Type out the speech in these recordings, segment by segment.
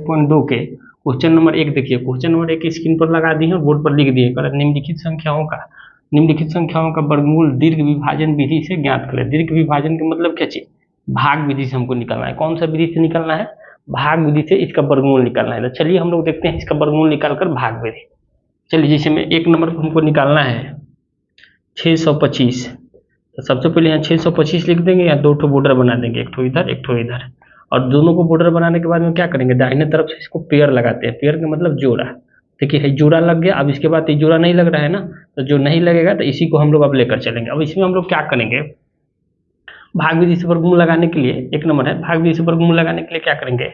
26.2 के question number 1 देखिए, question number 1 screen पर लगा दी है और बोर्ड पर लिख दिए। निम्नलिखित संख्याओं का वर्गमूल दीर्घ विभाजन विधि से ज्ञात करें। दीर्घ विभाजन का मतलब क्या चीज, भाग विधि से हमको निकालना है। कौन सा विधि से निकालना है, भाग विधि से इसका वर्गमूल निकालना है। तो चलिए हम लोग देखते हैं इसका वर्गमूल निकालकर भाग विधि। चलिए जैसे में 1 नंबर को हमको निकालना है 625, तो सबसे पहले यहाँ 625 लिख देंगे, यहाँ 2 ठो बॉर्डर बना देंगे, एक ठो इधर एक ठो इधर, और दोनों को बॉर्डर बनाने के बाद में क्या करेंगे, दाहिने तरफ से इसको पेयर लगाते हैं। पेयर का मतलब जोड़ा। देखिए जोड़ा लग गया। अब इसके बाद ये जोड़ा नहीं लग रहा है ना, तो जो नहीं लगेगा तो इसी को हम लोग अब लेकर चलेंगे। अब इसमें हम लोग क्या करेंगे, भाग विधि से वर्गमूल लगाने के लिए 1 नंबर है, भाग विधि से वर्गमूल लगाने के लिए क्या करेंगे,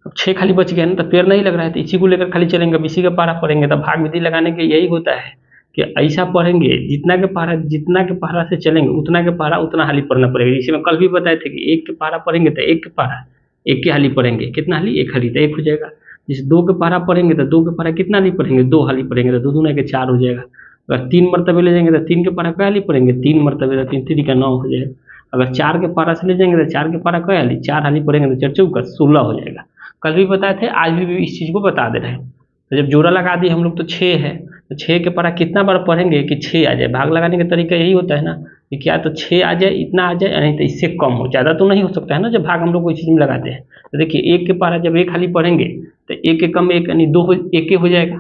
अब 6 खाली बच गया ना, तो पेयर नहीं लग रहा है, तो इसी को लेकर खाली चलेंगे। अब इसी का पारा पढ़ेंगे। तो भाग विधि लगाने के यही होता है कि ऐसा पढ़ेंगे, जितना के पारा से चलेंगे उतना के पारा उतना हाली पढ़ना पड़ेगा। जैसे मैं कल भी बताए थे कि 1 के पारा पढ़ेंगे तो 1 के पारा 1 के हाली पढ़ेंगे, कितना हाली, 1 हाली, तो 1 हो जाएगा। जैसे 2 के पारा पढ़ेंगे तो 2 के पारा कितना हाली पढ़ेंगे, 2 हाली पढ़ेंगे, तो 2 दूना के 4 हो जाएगा। अगर 3 मरतबे ले जाएंगे तो 3 के पारा क्या हाली पढ़ेंगे, 3 मरतबे, तो 3 3 का 9 हो जाएगा। अगर 4 के पारा से ले जाएंगे तो 4 के पारा क्या हाली, 4 हाली पढ़ेंगे तो 4 चौका 16 हो जाएगा। कल भी बताए थे, आज भी इस चीज़ को बता दे रहे हैं। तो जब जोड़ा लगा दिए हम लोग तो 6 है, तो 6 के पारा कितना बार पढ़ेंगे कि 6 आ जाए। भाग लगाने का तरीका यही होता है ना कि क्या तो 6 आ जाए, इतना आ जाए, नहीं तो इससे कम हो, ज़्यादा तो नहीं हो सकता है ना जब भाग हम लोग कोई चीज़ में लगाते हैं। तो देखिए 1 के पारा जब 1 हाली पढ़ेंगे तो 1 के कम 1 यानी 2 1 हो जाएगा।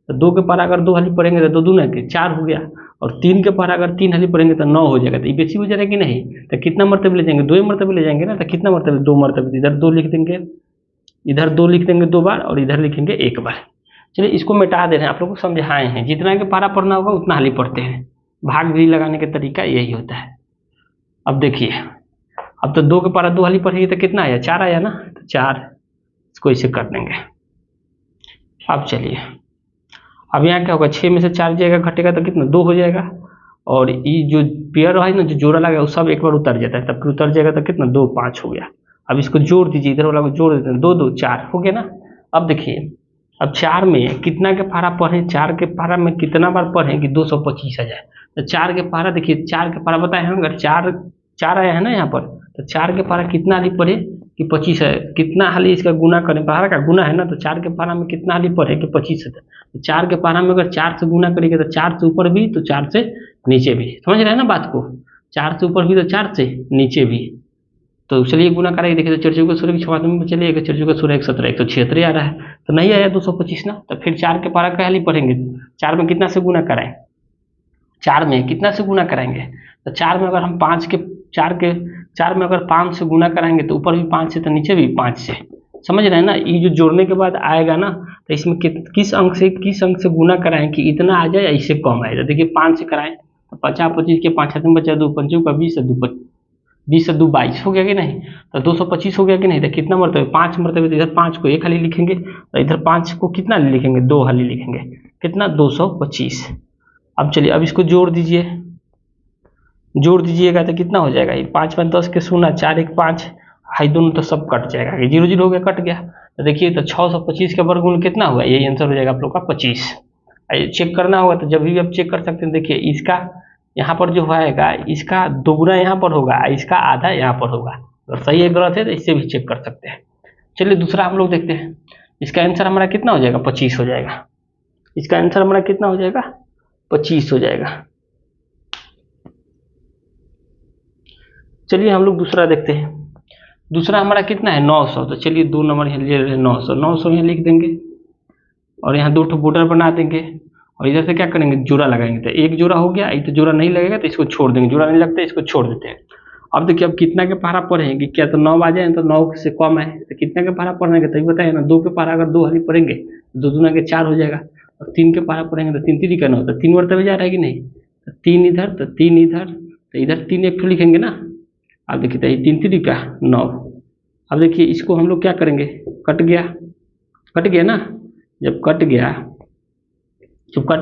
तो 2 के पारा अगर 2 हाली पढ़ेंगे तो 2 दूना के 4 हो गया, और 3 के पारा अगर 3 हाली पढ़ेंगे तो 9 हो जाएगा। तो ये बेसी हो जाएगा कि नहीं, तो कितना मरतबे ले जाएंगे, 2 मरतबे ले जाएंगे ना, तो कितना मरतबे, 2 मरतबे, इधर 2 लिख देंगे, इधर 2 लिख देंगे 2 बार, और इधर लिखेंगे 1 बार। चलिए इसको मिटा दे रहे हैं, आप लोग को समझाए हैं। जितना के पारा पढ़ना होगा उतना हाली पढ़ते हैं। भाग विधि लगाने का तरीका यही होता है। अब देखिए, अब तो 2 के पारा 2 हाली पढ़ेंगे तो कितना आया, 4 आया ना, तो 4 इसको इसे कर देंगे। अब चलिए, अब यहाँ क्या होगा, 6 में से 4 जाएगा, घटेगा तो कितना, 2 हो जाएगा, और ये जो पेयर है ना, जो जोड़ा लगा वो सब एक बार उतर जाता है, तब फिर उतर जाएगा तो कितना, 2 5 हो गया। अब इसको जोड़ दीजिए, इधर वाला को जोड़ देते हैं, 2 2 4 हो गया ना। अब देखिए, अब 4 में कितना के पारा पढ़ें, 4 के पारा में कितना बार पढ़ें कि 225 आ जाए। तो 4 के पारा देखिए, 4 के पारा बताए हैं, अगर 4 आया है ना यहाँ पर, तो 4 के पारा कितना हाली पढ़े कि 25 है। कितना हाली इसका गुना करें, पारा का गुना है ना, तो 4 के पारा में कितना हाली पढ़े कि 25 है। तो 4 के पारा में अगर 4 से गुना करेंगे तो 4 से ऊपर भी तो 4 से नीचे भी, समझ रहे हैं ना बात को, 4 से ऊपर भी तो 4 से नीचे भी। तो चलिए गुना करेंगे, देखिए तो 4 चौके 16 की 6 में चलिए 4 चौके 16 117 176 आ रहा है, तो नहीं आया 225 ना। तो फिर 4 के पारा का हाली पढ़ेंगे, 4 में कितना से गुना कराएं, 4 में कितना से गुना कराएंगे, तो 4 में अगर हम 4 में अगर 5 से गुना कराएंगे तो ऊपर भी 5 से तो नीचे भी 5 से, समझ रहे हैं ना। ये जो जोड़ने के बाद आएगा ना, तो इसमें किस अंक से गुना कराएं कि इतना आ जाए या इससे कम आए। तो देखिए 5 से कराएं तो 50 25 के 5 हाथ में बचा, 2 पंचों का 20 से 2 22 हो गया कि नहीं, तो 225 हो गया कि नहीं। तो कितना मरतबे, 5 मरतबे, तो इधर 5 को 1 हाली लिखेंगे और इधर 5 को कितना हाली लिखेंगे, 2 हाली लिखेंगे, कितना 225। अब चलिए, अब इसको जोड़ दीजिएगा तो कितना हो जाएगा, 5 5 10 के 0, 4 1 5, हाई दोनों तो सब कट जाएगा, 0 0 हो गया, कट गया। तो देखिए तो 625 का वर्गमूल कितना हुआ, यही आंसर हो जाएगा आप लोग का 25। चेक करना होगा तो जब भी आप चेक कर सकते हैं। देखिए इसका यहाँ पर जो होगा, इसका दोगुना यहाँ पर होगा, इसका आधा यहाँ पर होगा। अगर सही है गलत है तो इससे भी चेक कर सकते हैं। चलिए दूसरा हम लोग देखते हैं। इसका आंसर हमारा कितना हो जाएगा, 25 हो जाएगा। इसका आंसर हमारा कितना हो जाएगा, 25 हो जाएगा। चलिए हम लोग दूसरा देखते हैं। दूसरा हमारा कितना है, 900। तो चलिए 2 नंबर यहाँ ले रहे हैं, 900 यहाँ लिख देंगे, और यहाँ 2 ठो बॉर्डर बना देंगे, और इधर से क्या करेंगे, जोड़ा लगाएंगे। तो 1 जोड़ा हो गया, तो जोड़ा नहीं लगेगा तो इसको छोड़ देंगे, जोड़ा नहीं लगता है इसको छोड़ देते हैं। अब देखिए, अब कितना के पारा पढ़ेंगे, क्या तो 9 आ जाए तो 9 से कम है, तो कितना के पारा पढ़ेंगे, तभी बताए ना। 2 के पारा अगर 2 हाली पढ़ेंगे तो 2 दूना के 4 हो जाएगा, और 3 के पारा पढ़ेंगे तो 3 3 का 9, तो 3 मरतबे जा रहा है कि नहीं, तो 3 इधर तो 3 इधर, तो इधर 3 एक ठो लिखेंगे ना। अब देखिए तो 3 3 का 9। अब देखिए इसको हम लोग क्या करेंगे, कट गया ना। जब कट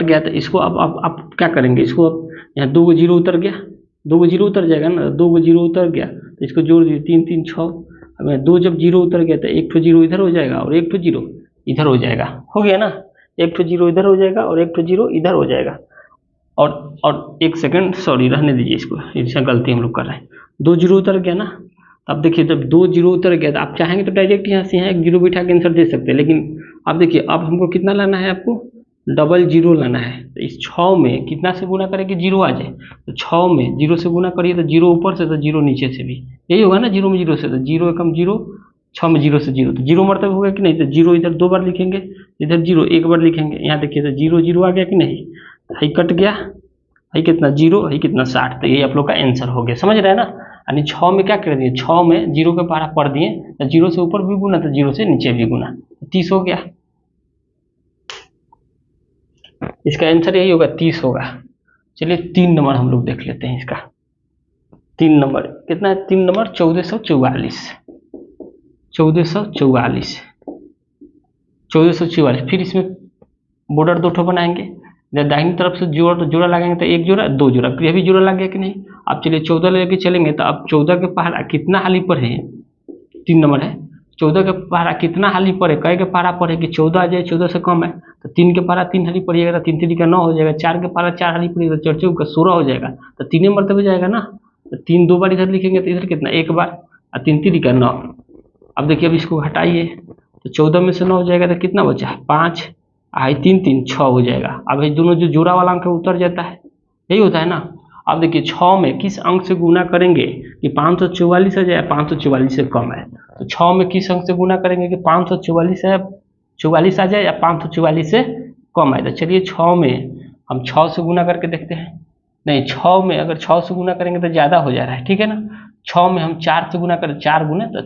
गया तो इसको अब क्या करेंगे, इसको अब यहाँ 2 जीरो उतर गया, 2 जीरो उतर जाएगा ना, 2 जीरो उतर गया तो इसको जोड़ दीजिए, 3 3 6। अब 2 जब जीरो उतर गया तो 1 ठो जीरो इधर हो जाएगा और 1 ठो जीरो इधर हो जाएगा, हो गया ना। 1 ठो जीरो इधर हो जाएगा और 1 ठो जीरो इधर हो जाएगा। और 1 सेकंड, सॉरी रहने दीजिए इसको, इससे गलती हम लोग कर रहे हैं। 2 जीरो उतर गया ना, तो अब देखिए जब 2 जीरो उतर गया तो आप चाहेंगे तो डायरेक्ट यहाँ से यहाँ एक जीरो बिठा के आंसर दे सकते हैं, लेकिन अब देखिए अब हमको कितना लाना है, आपको डबल जीरो लाना है। तो इस 6 में कितना से गुना करें कि जीरो आ जाए, तो 6 में जीरो से गुना करिए तो जीरो ऊपर से तो जीरो नीचे से भी, यही होगा ना, जीरो में जीरो से तो जीरो एकम जीरो, 6 में जीरो से जीरो, तो जीरो मरतब होगा कि नहीं, तो जीरो इधर 2 बार लिखेंगे, इधर जीरो 1 बार लिखेंगे, यहाँ देखिए तो जीरो जीरो आ गया कि नहीं, हाई कट गया, हाई कितना जीरो, हाई कितना 60, तो ये आप लोग का आंसर हो गया, समझ रहे हैं ना। यानी 6 में क्या कर दिए, 6 में जीरो के पहरा पढ़ दिए, तो जीरो से ऊपर भी गुना तो जीरो से नीचे भी गुना, 30 हो गया, इसका आंसर यही होगा 30 होगा। चलिए 3 नंबर हम लोग देख लेते हैं इसका। 3 नंबर कितना है, 3 नंबर 1444, 1444, 1444। फिर इसमें बॉर्डर 2 ठो बनाएंगे, जब दाहिनी तरफ से जोड़ा लगाएंगे तो 1 जोड़ा 2 जोड़ा, ये भी जोड़ा लग गया कि नहीं। अब चलिए 14 लेके चलेंगे, तो अब 14 के पहरा कितना हाली पर है, 3 नंबर है, 14 के पहरा कितना हाली पर है, कई के पहरा पर है कि 14 आ जाए, 14 से कम है, तो 3 के पहरा 3 हाली पड़िएगा, तो 3 3 का 9 हो जाएगा, 4 के पहरा 4 हाली पड़िएगा, 4 4 का 16 हो जाएगा, तो 3 मरतबे जाएगा ना, तो 3 2 बार इधर लिखेंगे तो इधर कितना 1 बार, और 3 3 का 9। अब देखिए अब इसको हटाइए, तो 14 में से 9 हो जाएगा तो कितना बचा, 5, आई 3 3 6 हो जाएगा। अब ये दोनों जो जोड़ा वाला अंक उतर जाता है, यही होता है ना। अब देखिए 6 में किस अंक से गुना करेंगे कि 544 आ जाए, 544 से कम है, तो 6 में किस अंक से गुना करेंगे कि 544 है, 44 आ जाए या 544 से कम है। तो चलिए 6 में हम 6 से गुना करके देखते हैं, नहीं 6 में अगर 6 से गुना करेंगे तो ज़्यादा हो जा रहा है, ठीक है ना। 6 में हम 4 से गुना करें, 4 गुना, तो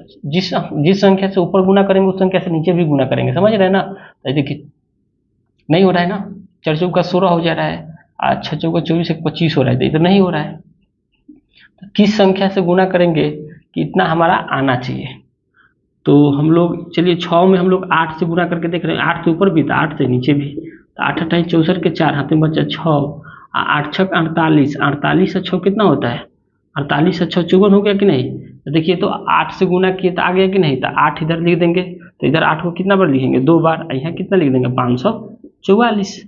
जिस संख्या से ऊपर गुना करेंगे उस संख्या से नीचे भी गुना करेंगे, समझ रहे हैं ना। तो देखिए नहीं हो रहा है ना, 4 चौका 16 हो जा रहा है, 6 चौका 24 1 25 हो रहा है, तो इधर नहीं हो रहा है। तो किस संख्या से गुना करेंगे कि इतना हमारा आना चाहिए, तो हम लोग चलिए 6 में हम लोग 8 से गुना करके देख रहे हैं, 8 से ऊपर भी तो 8 से नीचे भी, तो 8 8 64 के 4 हाथ में बचा 6, 8 6 48, 48 से 6 कितना होता है, 48 से 6 54 हो गया कि नहीं। तो देखिए तो 8 से गुना किए तो आ गया कि नहीं, तो 8 इधर लिख देंगे, तो इधर 8 को कितना बार लिखेंगे, 2 बार, यहाँ कितना लिख देंगे 544।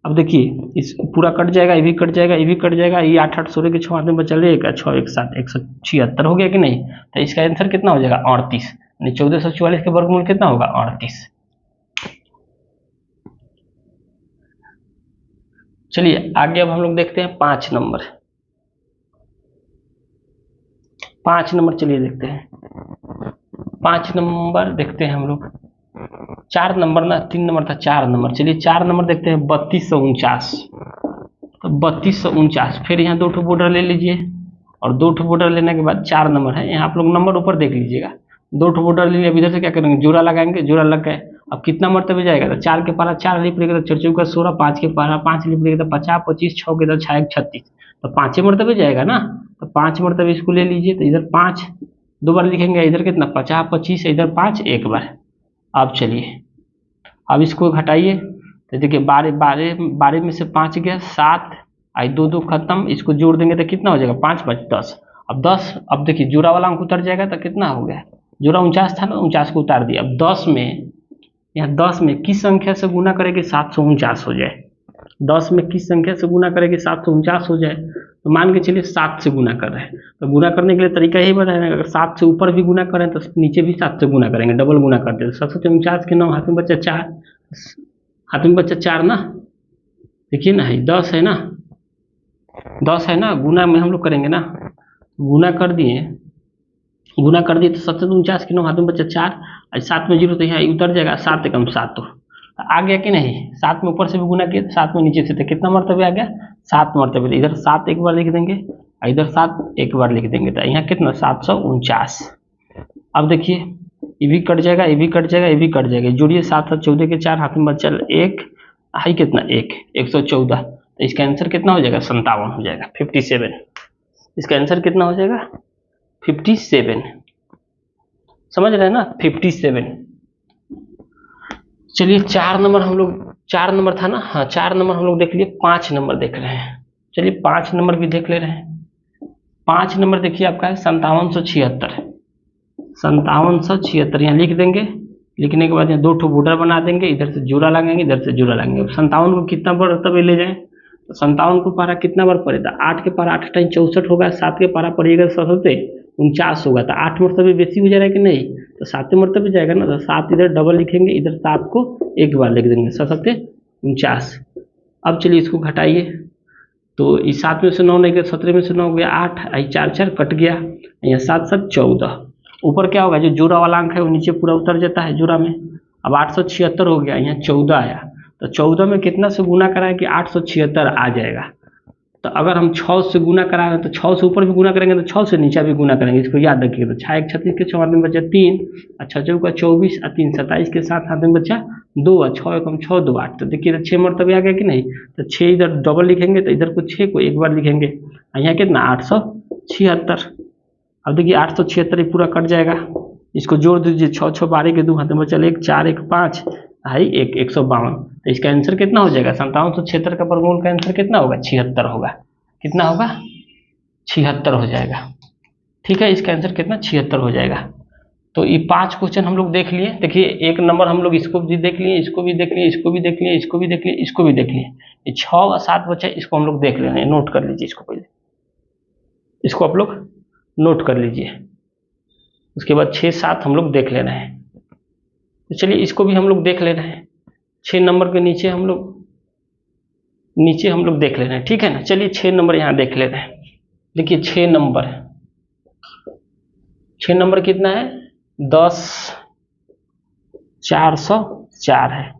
अब देखिए इस पूरा कट जाएगा, ये भी कट जाएगा, ये भी कट जाएगा, ये 8 8 16 के 6 हाथ में बचा लेगा, 6 1 7 176 हो गया कि नहीं। तो इसका आंसर कितना हो जाएगा 38, यानी 1444 के वर्गमूल कितना होगा 38। चलिए आगे अब हम लोग देखते हैं 5 नंबर। 5 नंबर चलिए देखते हैं, 5 नंबर देखते हैं हम लोग। 4 नंबर ना, 3 नंबर था, 4 नंबर। चलिए 4 नंबर देखते हैं, 3249, तो 3249, फिर यहाँ 2 ठो बॉर्डर ले लीजिए, और 2 ठो बॉर्डर लेने के बाद 4 नंबर है, यहाँ आप लोग नंबर ऊपर देख लीजिएगा, 2 ठो बॉर्डर ले लिया। अब इधर से क्या करेंगे, जोड़ा लगाएंगे, जोड़ा लग गए, अब कितना मरतबे जाएगा, तो 4 के पारा 4 लिख पड़ेगा, तो 4 चौका 16, 5 के पारा 5 लिख पड़ेगा, तो 50 25, 6 के इधर 6 36, तो 5 मरतबे जाएगा ना, तो 5 मरतबे इसको ले लीजिए, तो इधर 5 2 बार लिखेंगे, इधर कितना 50 25, इधर 5 1 बार। अब चलिए अब इसको घटाइए, तो देखिए 12 में से 5 गया 7, आई 2 2 खत्म, इसको जोड़ देंगे तो कितना हो जाएगा 5 5 10। अब 10, अब देखिए जोड़ा वाला अंक उतर जाएगा, तो कितना हो गया, जोड़ा 49 था ना, 49 को उतार दिया। अब 10 में, यहाँ 10 में किस संख्या से गुना करेंगे 749 हो जाए, 10 में किस संख्या से गुना करेंगे 749 हो जाए, तो मान के चलिए 7 से गुना कर रहे हैं, तो गुना करने के लिए तरीका यही बताएंगे, अगर 7 से ऊपर भी गुना करें तो नीचे भी 7 से गुना करेंगे, डबल गुना करते हैं। 749 के 9 हाथ में बचा 4, हाथ में बचा 4 ना, देखिए ना 10 है ना, 10 है ना, गुना में हम लोग करेंगे ना, गुना कर दिए, गुना कर दिए तो 749 के 9 हाथ में बचा 4, 7 में 0 तो यहाँ उतर जाएगा, 7 एकम 7 तो आ गया कि नहीं। 7 में ऊपर से भी गुना किया तो 7 में नीचे से, तो कितना मरतबे आ गया 7 मरतबे, इधर 7 एक बार लिख देंगे, इधर 7 एक बार लिख देंगे, तो यहाँ कितना 749। अब देखिए ये भी कट जाएगा, ये भी कट जाएगा, ये भी कट जाएगा, जोड़िए 7 7 14 के 4 हाथ में बचा 1, हाई कितना 1 114, तो इसका आंसर कितना हो जाएगा 57 हो जाएगा, 57। इसका आंसर कितना हो जाएगा 57, समझ रहे हैं ना 57। चलिए 4 नंबर हम लोग, 4 नंबर था ना, हाँ 4 नंबर हम लोग देख लिए, 5 नंबर देख रहे हैं। चलिए 5 नंबर भी देख ले रहे हैं। 5 नंबर देखिए आपका है 5776, 5776 यहाँ लिख देंगे, लिखने के बाद यहाँ 2 ठो बॉर्डर बना देंगे, इधर से जोड़ा लगाएंगे, इधर से जोड़ा लगाएंगे। 57 को कितना बार तब ले जाएं, तो 57 को पारा कितना बार पड़ेगा, 8 के पारा 8 टाइम 64 होगा, 7 के पारा पड़ेगा 77, 49 होगा, तो 8 मरतबे बेसी हो जा रहा है कि नहीं, तो 7वें मरतबे जाएगा ना, तो 7 इधर डबल लिखेंगे, इधर 7 को एक बार लिख देंगे, 7×7 = 49। अब चलिए इसको घटाइए, तो इस 7 में से 9 नहीं गया, 17 में से 9 गया 8, आई 4 4 कट गया, यहाँ 7 7 14। ऊपर क्या होगा, जो जोड़ा वाला अंक है वो नीचे पूरा उतर जाता है जोड़ा में। अब 876 हो गया, यहाँ 14 आया, तो 14 में कितना से गुना कराएं कि 876 आ जाएगा। तो अगर हम 6 से गुना करा रहे हैं तो 6 से ऊपर भी गुना करेंगे, तो 6 से नीचे भी गुना करेंगे, इसको याद रखिएगा। तो 6 1 36 के 4 में बचा 3, 6 चौका 24, 3 27 के साथ हाथ में बचा 2, 6 1 6 2 8। तो देखिए 6 मरतबे आ गया कि नहीं, तो 6 इधर डबल लिखेंगे, तो इधर को 6 को एक बार लिखेंगे, यहाँ कितना 876। अब देखिए 876 पूरा कट जाएगा, इसको जोड़ दीजिए, 6 6 12 के 2 हाथ में बचा 1, 4 1 5, 1 152। तो इसका आंसर कितना हो जाएगा, 5776 का वर्गमूल का आंसर कितना होगा, 76 होगा। कितना होगा, 76 हो जाएगा। ठीक है, इसका आंसर कितना, 76 हो जाएगा। तो ये 5 क्वेश्चन हम लोग देख लिए। देखिए 1 नंबर हम लोग इसको भी देख लिए, इसको भी देख लिए, इसको भी देख लिए, इसको भी देख लिए, इसको भी देख लिए। ये 6 और 7 बचा, इसको हम लोग देख लेना है, नोट कर लीजिए इसको, पहले इसको आप लोग नोट कर लीजिए, उसके बाद 6 7 हम लोग देख लेना है। तो चलिए इसको भी हम लोग देख ले रहे हैं, 6 नंबर के नीचे हम लोग देख ले रहे हैं, ठीक है ना। चलिए 6 नंबर यहाँ देख ले रहे हैं। देखिए 6 नंबर कितना है, 10 404 है।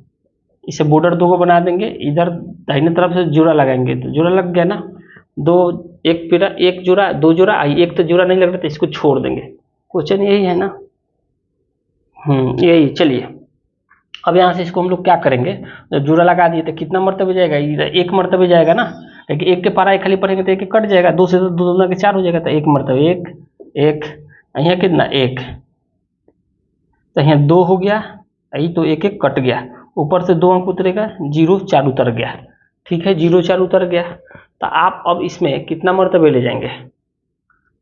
इसे बॉर्डर 2 को बना देंगे, इधर दाहिने तरफ से जोड़ा लगाएंगे, तो जोड़ा लग गया ना, 2 एक जोड़ा 2 जोड़ा आई, एक तो जोड़ा नहीं लग रहा, तो इसको छोड़ देंगे। क्वेश्चन यही है ना, यही। चलिए अब यहाँ से इसको हम लोग क्या करेंगे, जब जोड़ा लगा दिए तो कितना मरतबे जाएगा, इधर 1 मरतबे जाएगा ना, क्योंकि 1 के पारा खाली पढ़ेंगे तो 1 कट जाएगा, 2 से 2 दूना के 4 हो जाएगा, तो 1 मरतबे 1 1, यहाँ कितना 1, तो यहाँ 2 हो गया, यही तो 1 1 कट गया, ऊपर से 2 अंक उतरेगा, 0 4 उतर गया। ठीक है, 0 4 उतर गया। तो आप अब इसमें कितना मरतबे ले जाएंगे,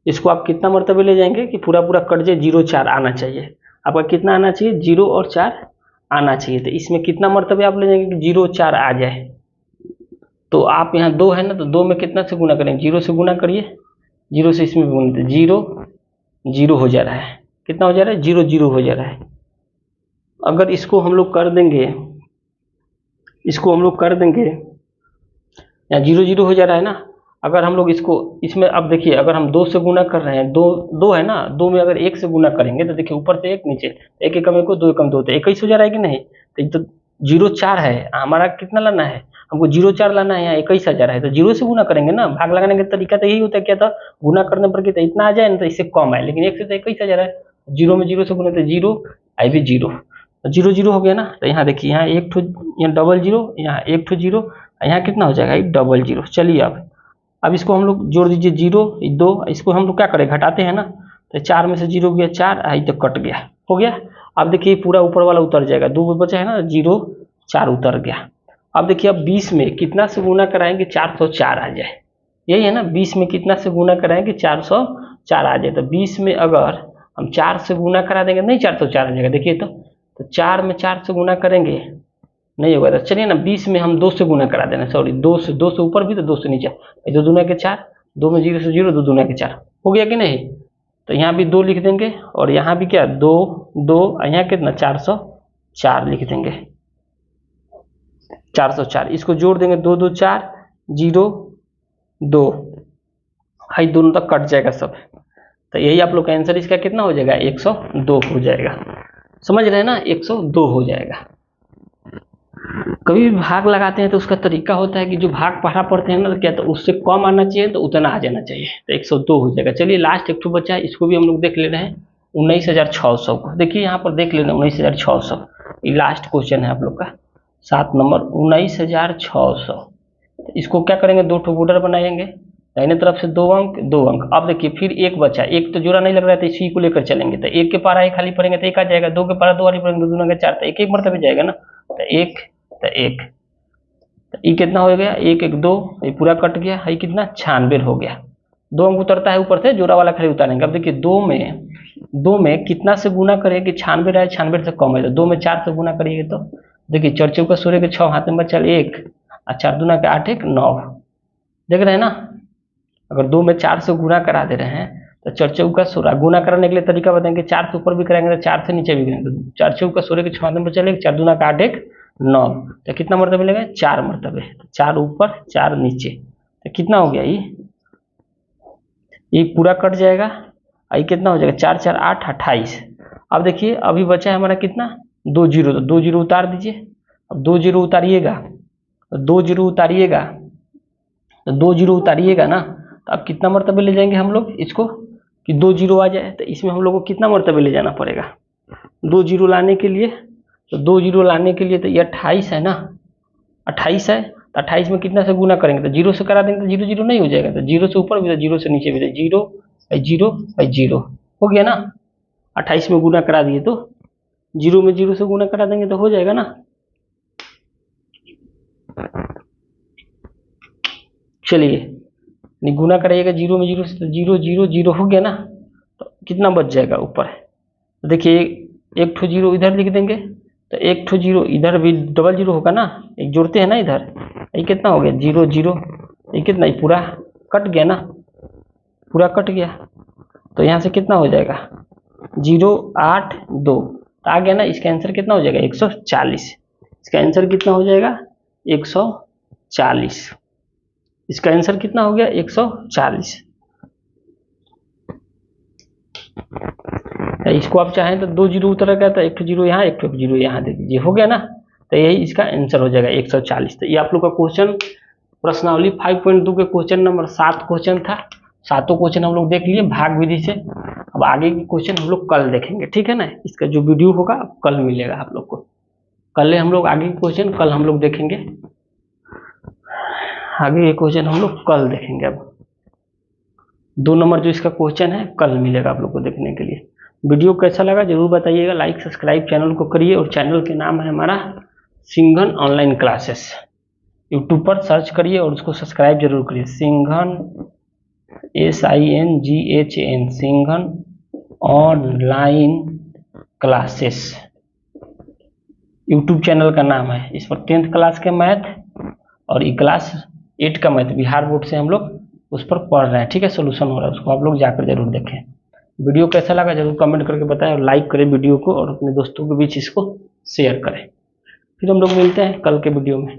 इसको आप कितना मरतबे ले जाएंगे कि पूरा पूरा कट जाए, 0 4 आना चाहिए। आपका कितना आना चाहिए, 0 और 4 आना चाहिए। तो इसमें कितना मरतबे आप ले जाएंगे कि 0 4 आ जाए। तो आप यहाँ 2 है ना, तो 2 में कितना से गुना करेंगे, 0 से गुना करिए, 0 से इसमें गुना, 0 0 हो जा रहा है। कितना हो जा रहा है, 0 0 हो जा रहा है। अगर इसको हम लोग कर देंगे, यहाँ 0 0 हो जा रहा है ना, अगर हम लोग इसको इसमें, अब देखिए अगर हम 2 से गुना कर रहे हैं, 2 है ना, 2 में अगर 1 से गुना करेंगे तो देखिए ऊपर से 1 नीचे, 1 एकम 1 2 एकम 2, तो 21 हो जा रहा है कि नहीं। तो 0 4 है, हमारा कितना लाना है, हमको 0 4 लाना है, यहाँ 21 आ जा रहा है, तो 0 से गुना करेंगे ना। भाग लगाने का तरीका तो यही होता है, क्या था, गुना करने पर कितना इतना आ जाए ना, तो इससे कम आए, लेकिन 1 से तो 21 आ जा रहा है, 0 में 0 से गुना, तो 0 आई भी 0, 0 0 हो गया ना। तो यहाँ देखिए, यहाँ 1 ठो, यहाँ डबल 0, यहाँ 1 ठो 0, यहाँ कितना हो जाएगा, डबल 0। चलिए अब इसको हम लोग जोड़ दीजिए, 0 2, इसको हम लोग क्या करें, घटाते हैं ना, तो 4 में से 0 गया 4, आई तो कट गया, हो गया। अब देखिए पूरा ऊपर वाला उतर जाएगा, 2 बचा है ना, 0 4 उतर गया। अब देखिए अब 20 में कितना से गुना कराएंगे, 404 आ जाए, यही है ना। 20 में कितना से गुना कराएंगे, 404 आ जाए। तो 20 में अगर हम 4 से गुना करा देंगे, नहीं 404 आ जाएगा, देखिए तो 4 में 4 से गुना करेंगे, नहीं होगा। तो चलिए ना 20 में हम 2 से गुना करा देना, सॉरी 2 से ऊपर भी तो 2 से नीचे, 2 दूना के 4, 2 में 0 से 0, 2 दूना के 4 हो गया कि नहीं। तो यहाँ भी 2 लिख देंगे, और यहाँ भी क्या 2 2, यहाँ कितना 404 लिख देंगे, 404। इसको जोड़ देंगे, 2 2 4 0 2, हाई दोनों तक कट जाएगा सब। तो यही आप लोग का आंसर इसका कितना हो जाएगा, 102 हो जाएगा। समझ रहे हैं ना, 102 हो जाएगा। कभी भी भाग लगाते हैं तो उसका तरीका होता है कि जो भाग पढ़ा पढ़ते हैं ना, तो क्या तो उससे कम आना चाहिए, तो उतना आ जाना चाहिए, तो 102 हो जाएगा। चलिए लास्ट एक ठो बचा है, इसको भी हम लोग देख ले रहे हैं, 19,600 को। देखिए यहाँ पर देख लेना, 19,600 ये लास्ट क्वेश्चन है आप लोग का, 7 नंबर 19,600। इसको क्या करेंगे, 2 ठो बॉर्डर बनाएंगे, दाहिने तरफ से 2 अंक 2 अंक। अब देखिए फिर 1 बचा, 1 तो जोड़ा नहीं लग रहा है, तो इसी को लेकर चलेंगे। तो 1 के पारा 1 खाली पड़ेंगे तो 1 आ जाएगा, 2 के पारा 2 खाली पड़ेंगे, 2 दूना के 4, तो 1 1 मरतबे जाएगा ना, तो 1 तो 1, तो ये कितना हो गया, 1 1 2, ये पूरा कट गया, ये कितना 96 हो गया। 2 अंक उतरता है ऊपर से, जोड़ा वाला खाली उतारेंगे। अब देखिए 2 में कितना से गुना करेंगे कि 96 आए, 96 से कम है, तो 2 में 4 से गुना करिएगा, तो देखिए 4 चौका 16 के 6 हाथ में बचा 1, और 4 दूना के 8 1 9। देख रहे हैं ना, अगर 2 में 4 से गुना करा दे रहे हैं तो 4 चौका 16। गुना करने के लिए तरीका बताएंगे, 4 से ऊपर भी कराएंगे तो 4 से नीचे भी करेंगे, तो 4 चौका 16 के 6 नंबर चलेगा, 4 दूना का 8 1 9, तो कितना मरतबे मिलेगा? 4 मरतबे। तो 4 ऊपर 4 नीचे, तो कितना हो गया? ये पूरा कट जाएगा, ये कितना हो जाएगा? 4 4 8 28। अब देखिए अभी बचा है हमारा कितना? 2 जीरो, तो 2 जीरो उतार दीजिए। अब 2 जीरो उतारिएगा, तो 2 जीरो उतारिएगा, तो 2 जीरो उतारिएगा ना, तो अब कितना मरतबे ले जाएंगे हम लोग इसको कि 2 जीरो आ जाए? तो इसमें हम लोग को कितना मरतबे ले जाना पड़ेगा 2 जीरो लाने के लिए? तो 2 जीरो लाने के लिए तो ये 28 है ना, 28 है, तो 28 में कितना से गुना करेंगे? तो जीरो से करा देंगे तो जीरो जीरो नहीं हो जाएगा, तो जीरो से ऊपर भी तो जीरो से नीचे भी, तो zero by zero by zero हो गया ना। 28 में गुना करा दिए तो जीरो में जीरो से गुना करा देंगे तो हो जाएगा ना। चलिए गुना कराइएगा जीरो में जीरो से, तो जीरो जीरो जीरो हो गया ना, तो कितना बच जाएगा ऊपर? तो देखिए एक ठो जीरो इधर लिख देंगे, तो एक ठो जीरो इधर भी डबल जीरो होगा ना, एक जोड़ते हैं ना इधर, ये कितना हो गया? जीरो जीरो, ये कितना? ये पूरा कट गया ना, पूरा कट गया, तो यहाँ से कितना हो जाएगा? 0 8 2, तो आ गया ना। इसका आंसर कितना हो जाएगा? 140। इसका आंसर कितना हो जाएगा? 140। इसका आंसर कितना हो गया? 140। तो इसको आप चाहें तो 2 जीरो उतर गया, तो एक जीरो यहाँ एक जीरो यहाँ दे दीजिए, हो गया ना। तो यही इसका आंसर हो जाएगा 140। तो ये आप लोग का क्वेश्चन प्रश्नावली 5.2 के क्वेश्चन नंबर 7 क्वेश्चन था। सातों क्वेश्चन हम लोग देख लिए भाग विधि से। अब आगे के क्वेश्चन हम लोग कल देखेंगे, ठीक है ना। इसका जो वीडियो होगा कल मिलेगा आप लोग को। कल हम लोग आगे के क्वेश्चन कल हम लोग देखेंगे, आगे के क्वेश्चन हम लोग कल देखेंगे। अब 2 नंबर जो इसका क्वेश्चन है कल मिलेगा आप लोग को देखने के लिए। वीडियो कैसा लगा जरूर बताइएगा, लाइक सब्सक्राइब चैनल को करिए, और चैनल के नाम है हमारा सिंघन ऑनलाइन क्लासेस। यूट्यूब पर सर्च करिए और उसको सब्सक्राइब जरूर करिए। Singhan SINGHN Singhan online classes YouTube channel का नाम है। इस पर 10th क्लास के मैथ और क्लास 8 का मैथ बिहार बोर्ड से हम लोग उस पर पढ़ रहे हैं, ठीक है। सोल्यूशन हो रहा है, उसको आप लोग जाकर जरूर देखें। वीडियो कैसा लगा जरूर कमेंट करके बताएं, और लाइक करें वीडियो को, और अपने दोस्तों के बीच इसको शेयर करें। फिर हम लोग मिलते हैं कल के वीडियो में।